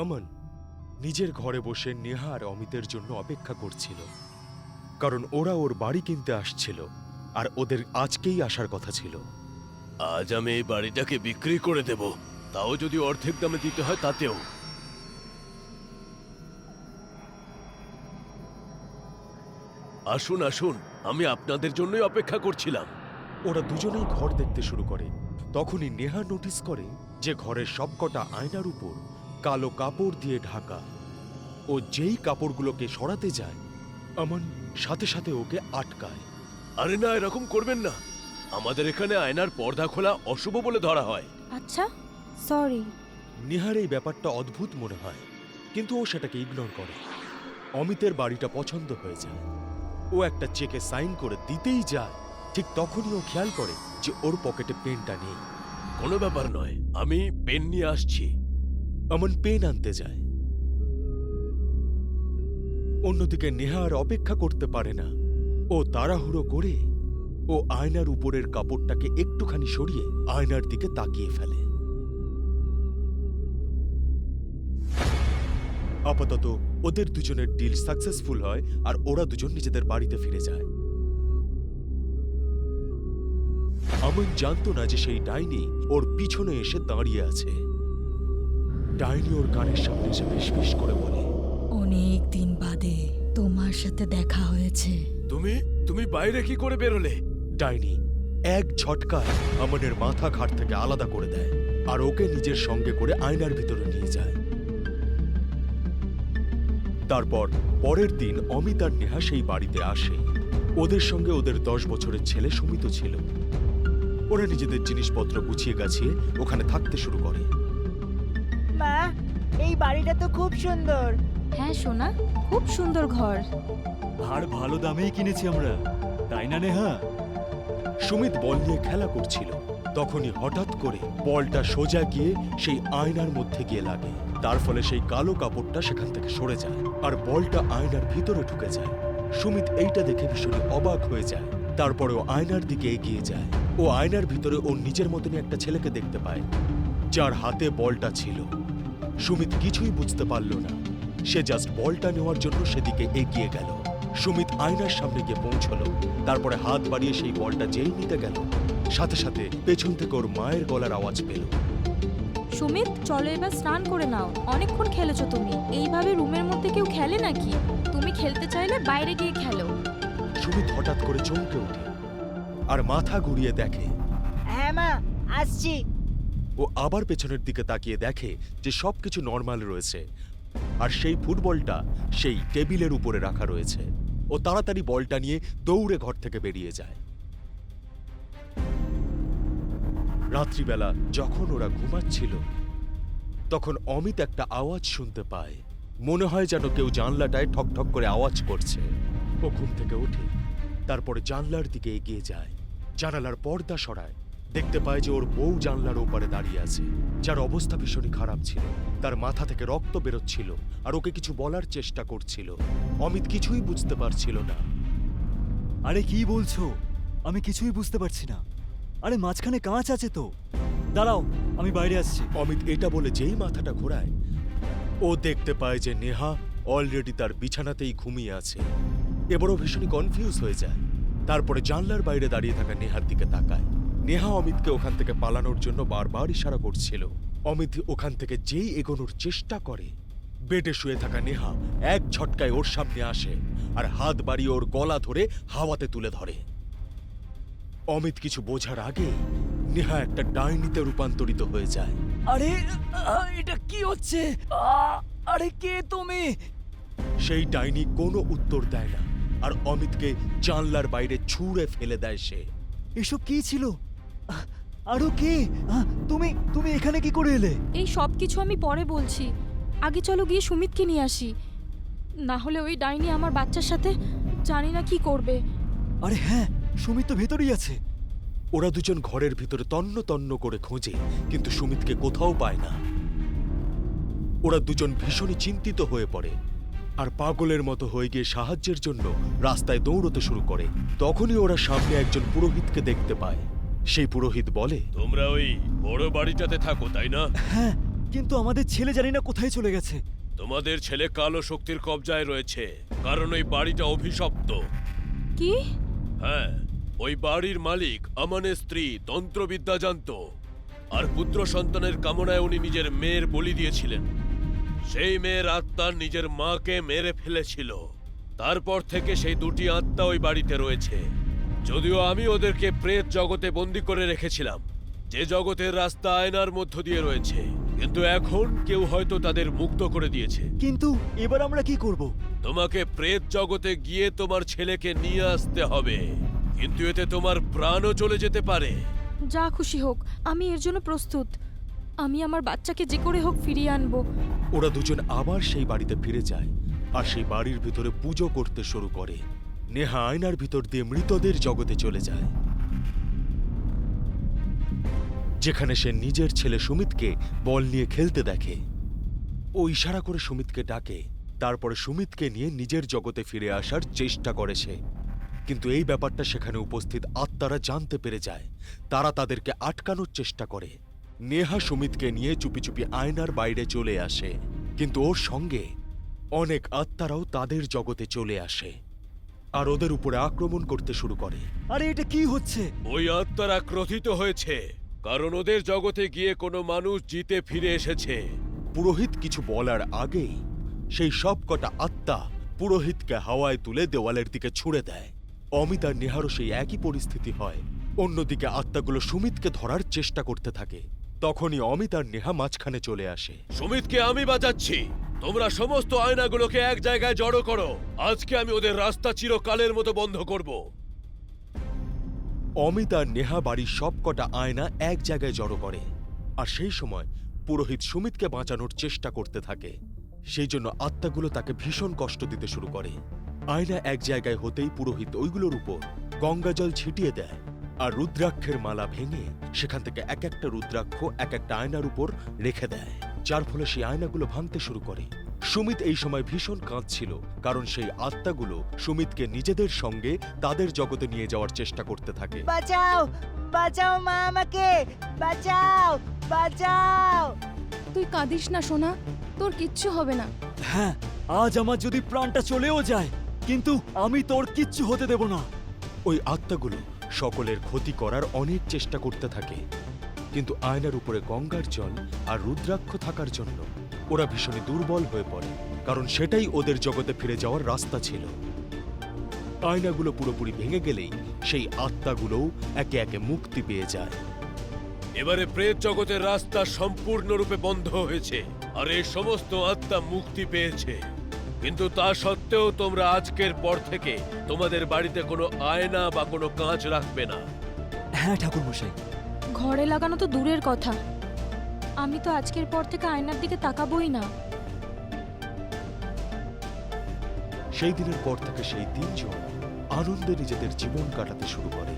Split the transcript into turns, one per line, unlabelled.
অমন নিজের ঘরে বসে নেহা আর অমিতের জন্য অপেক্ষা করছিল, কারণ ওরা ওর বাড়ি কিনতে আসছিল আর ওদের আজকেই আসার কথা ছিল।
আজ আমি এই বাড়িটাকে বিক্রি করে দেব, তাও যদি অর্ধেক দামে দিতে হয় তাতেও। আসুন আসুন, আমি আপনাদের জন্যই অপেক্ষা করছিলাম।
ওরা দুজনেই ঘর দেখতে শুরু করে। তখনই নেহা নোটিস করে যে ঘরের সবকটা আয়নার উপর কালো কাপড় দিয়ে ঢাকা। ও যেই কাপড়গুলোকে সরাতে যায়, অমন সাথে সাথে ওকে আটকায়।
আরে না, এরকম করবেন না। আমাদের এখানে আয়নার পর্দা খোলা অশুভ বলে ধরা হয়।
আচ্ছা, সরি।
নেহার এই ব্যাপারটা অদ্ভুত মনে হয়, কিন্তু ও সেটাকে ইগনোর করে। অমিতের বাড়িটা পছন্দ হয়ে যায়। ও একটা চেকে সাইন করে দিতেই যায়, ঠিক তখনই ও খেয়াল করে যে ওর পকেটে পেনটা নেই।
কোনো ব্যাপার নয়, আমি পেন নিয়ে আসছি।
অমন পেন আনতে যায়। অন্যদিকে নেহা আর অপেক্ষা করতে পারে না। ও তাড়াহুড়ো করে ও আয়নার উপরের কাপড়টাকে একটুখানি সরিয়ে আয়নার দিকে তাকিয়ে ফেলে। আপাতত ওদের দুজনের ডিল সাকসেসফুল হয় আর ওরা দুজন নিজেদের বাড়িতে ফিরে যায়। আমন জানতো না যে সেই ডাইনি ওর পিছনে এসে দাঁড়িয়ে আছে। ডাইনি ওর কানের সামনে এসে ফিসফিস করে বলে,
অনেক দিন বাদে তোমার সাথে দেখা হয়েছে।
তুমি বাইরে কি করে বেরোলে?
ডাইনি এক ঝটকায় আমনের মাথা ঘাট থেকে আলাদা করে দেয় আর ওকে নিজের সঙ্গে করে আয়নার ভিতরে নিয়ে যায়। তারপর পরের দিন অমিত আর নেহা সেই বাড়িতে আসে। ওদের সঙ্গে ওদের 10 বছরের ছেলে সুমিত ছিল। ওরা নিজেদের জিনিসপত্র গুছিয়ে গাছিয়ে ওখানে থাকতে শুরু করে।
মা, এই বাড়িটা তো খুব সুন্দর।
হ্যাঁ সোনা, খুব সুন্দর ঘর।
আর ভালো দামেই কিনেছি আমরা, তাই না নেহা?
সুমিত বল নিয়ে খেলা করছিল। তখনই হঠাৎ করে বলটা সোজা গিয়ে সেই আয়নার মধ্যে গিয়ে লাগে। তার ফলে সেই কালো কাপড়টা সেখান থেকে সরে যায় আর বলটা আয়নার ভিতরে ঢুকে যায়। সুমিত এইটা দেখে ভীষণ অবাক হয়ে যায়। তারপরে ও আয়নার দিকে এগিয়ে যায়। ও আয়নার ভিতরে ওর নিজের মতনই একটা ছেলেকে দেখতে পায়, যার হাতে বলটা ছিল। সুমিত কিছুই বুঝতে পারল না। সে জাস্ট বলটা নেওয়ার জন্য সেদিকে এগিয়ে গেল। সুমিত আয়নার সামনে গিয়ে পৌঁছলো। তারপরে হাত বাড়িয়ে সেই বলটা যেই নিতে গেল, সাথে সাথে পেছন থেকে ওর মায়ের গলার আওয়াজ পেল।
সুমিত, চলো এবার স্নান করে নাও। অনেকক্ষণ খেলেছো তুমি। এইভাবে রুমের মধ্যে কেউ খেলে নাকি? তুমি খেলতে চাইলে বাইরে গিয়ে খেলো।
সুমিত হঠাৎ করে চমকে ওঠে আর মাথা ঘুরিয়ে দেখে।
হ্যাঁ মা, আসছি।
ও আবার পেছনের দিকে তাকিয়ে দেখে যে সবকিছু নর্মাল রয়েছে আর সেই ফুটবলটা সেই টেবিলের উপরে রাখা রয়েছে। ও তাড়াতাড়ি বলটা নিয়ে দৌড়ে ঘর থেকে বেরিয়ে যায়। রাত্রিবেলা যখন ওরা ঘুমাচ্ছিল, তখন অমিত একটা আওয়াজ শুনতে পায়। মনে হয় যেন কেউ জানলাটায় ঠক ঠক করে আওয়াজ করছে। ও ঘুম থেকে ওঠে, তারপরে জানলার দিকে এগিয়ে যায়। জানালার পর্দা সরায়, দেখতে পায় যে ওর বউ জানলার ওপারে দাঁড়িয়ে আছে, যার অবস্থা ভীষণই খারাপ ছিল। তার মাথা থেকে রক্ত বেরোচ্ছিল আর ওকে কিছু বলার চেষ্টা করছিল। অমিত কিছুই বুঝতে পারছিল না।
আরে কি বলছো? আমি কিছুই বুঝতে পারছি না। আরে মাঝখানে কাঁচ আছে তো। দাঁড়াও, আমি বাইরে আসছি।
অমিত এটা বলে যেই মাথাটা ঘোরায়, ও দেখতে পায় যে নেহা অলরেডি তার বিছানাতেই ঘুমিয়ে আছে। এবারও ভীষণই কনফিউজ হয়ে যায়। তারপরে জানলার বাইরে দাঁড়িয়ে থাকা নেহার দিকে তাকায়। নেহা অমিতকে ওখান থেকে পালানোর জন্য বারবার ইশারা করছিল। অমিত ওখান থেকে যেই এগোনোর চেষ্টা করে, বেডে শুয়ে থাকা নেহা এক ঝটকায় ওর সামনে আসে আর হাত বাড়িয়ে ওর গলা ধরে হাওয়াতে তুলে ধরে। অমিত কিছু বোঝার আগে নেহা একটা ডাইনিতে রূপান্তরিত হয়ে যায়।
আরে এটা কি হচ্ছে? আরে কে তুমি?
সেই ডাইনি কোনো উত্তর দেয় না আর অমিতকে জানলার বাইরে ছুঁড়ে ফেলে দেয় সে।
এসব কি ছিল? আরো কে? তুমি তুমি এখানে কি করে এলে?
এই সব কিছু আমি পরে বলছি। আগে চলো গিয়ে সুমিতকে নিয়ে আসি, না হলে ওই ডাইনি আমার বাচ্চার সাথে জানি না কি করবে।
আরে হ্যাঁ, সুমিত তো ভেতরেই আছে।
ওরা দুজন ঘরের ভিতরে তন্ন তন্ন করে খোঁজে, কিন্তু সুমিতকে কোথাও পায় না। ওরা দুজন ভীষণই চিন্তিত হয়ে পড়ে আর পাগলের মতো হয়ে গিয়ে সাহায্যের জন্য রাস্তায় দৌড়তে শুরু করে। তখনই ওরা সামনে একজন পুরোহিতকে দেখতে পায়। সেই পুরোহিত বলে,
তোমরা ওই বড় বাড়িটাতে থাকো, তাই না?
হ্যাঁ, কিন্তু আমাদের ছেলে জানি না কোথায় চলে গেছে।
তোমাদের ছেলে কালো শক্তির কবজায় রয়েছে, কারণ ওই বাড়িটা অভিশপ্ত।
কি?
হ্যাঁ, ওই বাড়ির মালিক আমানের স্ত্রী তন্ত্রবিদ্যা জানতো, আর পুত্র সন্তানের কামনায় উনি নিজের মেয়ের বলি দিয়েছিলেন। সেই মেয়ের আত্মা নিজের মাকে মেরে ফেলেছিল। তারপর থেকে সেই দুটি আত্মা ওই বাড়িতে রয়েছে। যদিও আমি ওদেরকে প্রেত জগতে বন্দি করে রেখেছিলাম, যে জগতের রাস্তা আয়নার মধ্য দিয়ে রয়েছে, কিন্তু এখন কেউ হয়তো তাদের মুক্ত করে দিয়েছে।
কিন্তু এবার আমরা কি করব?
তোমাকে প্রেত জগতে গিয়ে তোমার ছেলেকে নিয়ে আসতে হবে, কিন্তু এতে তোমার প্রাণও চলে যেতে পারে।
যা খুশি হোক, আমি এর জন্য প্রস্তুত। আমি আমার বাচ্চাকে যে করে হোক ফিরিয়ে আনবো।
ওরা দুজন আবার সেই বাড়িতে ফিরে যায় আর সেই বাড়ির ভিতরে পুজো করতে শুরু করে। নেহা আয়নার ভিতর দিয়ে মৃতদের জগতে চলে যায়, যেখানে সে নিজের ছেলে সুমিতকে বল নিয়ে খেলতে দেখে। ও ইশারা করে সুমিতকে ডাকে, তারপরে সুমিতকে নিয়ে নিজের জগতে ফিরে আসার চেষ্টা করে সে। কিন্তু এই ব্যাপারটা সেখানে উপস্থিত আত্মারা জানতে পেরে যায়। তারা তাদেরকে আটকানোর চেষ্টা করে। নেহা সুমিতকে নিয়ে চুপি চুপি আয়নার বাইরে চলে আসে, কিন্তু ওর সঙ্গে অনেক আত্মারাও তাদের জগতে চলে আসে আর ওদের উপরে আক্রমণ করতে শুরু করে।
আরে এটা কি হচ্ছে?
ওই আত্মারা ক্রোধিত হয়েছে, কারণ ওদের জগতে গিয়ে কোনো মানুষ জিতে ফিরে এসেছে।
পুরোহিত কিছু বলার আগেই সেই সব কটা আত্মা পুরোহিতকে হাওয়ায় তুলে দেওয়ালের দিকে ছুঁড়ে দেয়। অমিত আর নেহারও সেই একই পরিস্থিতি হয়। অন্যদিকে আত্মাগুলো সুমিতকে ধরার চেষ্টা করতে থাকে। তখনই অমিত আর নেহা মাঝখানে চলে আসে।
সুমিতকে আমি বাঁচাচ্ছি, তোমরা সমস্ত আয়নাগুলোকে এক জায়গায় জড়ো করো। আজকে আমি ওদের রাস্তা চিরকালের মতো বন্ধ করব।
অমিত আর নেহা বাড়ির সব কটা আয়না এক জায়গায় জড়ো করে, আর সেই সময় পুরোহিত সুমিতকে বাঁচানোর চেষ্টা করতে থাকে। সেই জন্য আত্মাগুলো তাকে ভীষণ কষ্ট দিতে শুরু করে। আয়না এক জায়গায় হতেই পুরোহিত ওইগুলোর উপর গঙ্গাজল ছিটিয়ে দেয় আর রুদ্রাক্ষের মালা ভেঙে সেখান থেকে এক একটা রুদ্রাক্ষ এক একটা আয়নার উপর রেখে দেয়, যার ফলে সেই আয়নাগুলো ভাঙতে শুরু করে। সুমিত এই সময় ভীষণ কাঁদছিল, কারণ সেই আত্মাগুলো সুমিতকে নিজেদের সঙ্গে তাদের জগতে নিয়ে যাওয়ার চেষ্টা করতে থাকে।
বাঁচাও, বাঁচাও মা, আমাকে বাঁচাও, বাঁচাও।
তুই কাঁদিস না সোনা, তোর কিচ্ছু হবে না।
হ্যাঁ, আজ আমার যদি প্রাণটা চলেও যায়, কিন্তু আমি তোর কিচ্ছু হতে দেব না।
ওই আত্মাগুলো সকলের ক্ষতি করার অনেক চেষ্টা করতে থাকে, কিন্তু আয়নার উপরে গঙ্গার জল আর রুদ্রাক্ষ থাকার জন্য ওরা ভীষণই দুর্বল হয়ে পড়ে, কারণ সেটাই ওদের জগতে ফিরে যাওয়ার রাস্তা ছিল। আয়নাগুলো পুরোপুরি ভেঙে গেলেই সেই আত্মাগুলোও একে একে মুক্তি পেয়ে যায়।
এবারে প্রেত জগতের রাস্তা সম্পূর্ণরূপে বন্ধ হয়েছে, আর এই সমস্ত আত্মা মুক্তি পেয়েছে। কিন্তু তা সত্ত্বেও তোমরা আজকের পর থেকে তোমাদের বাড়িতে কোনো আয়না বা কোনো কাঁচ রাখবে না।
হ্যাঁ ঠাকুরমশাই।
ঘরে লাগানো তো দূরের কথা, আমি তো আজকের পর থেকে আয়নার দিকে তাকাবোই না।
সেই দিনের পর থেকে সেই তিনজন আনন্দে নিজেদের জীবন কাটাতে শুরু করে।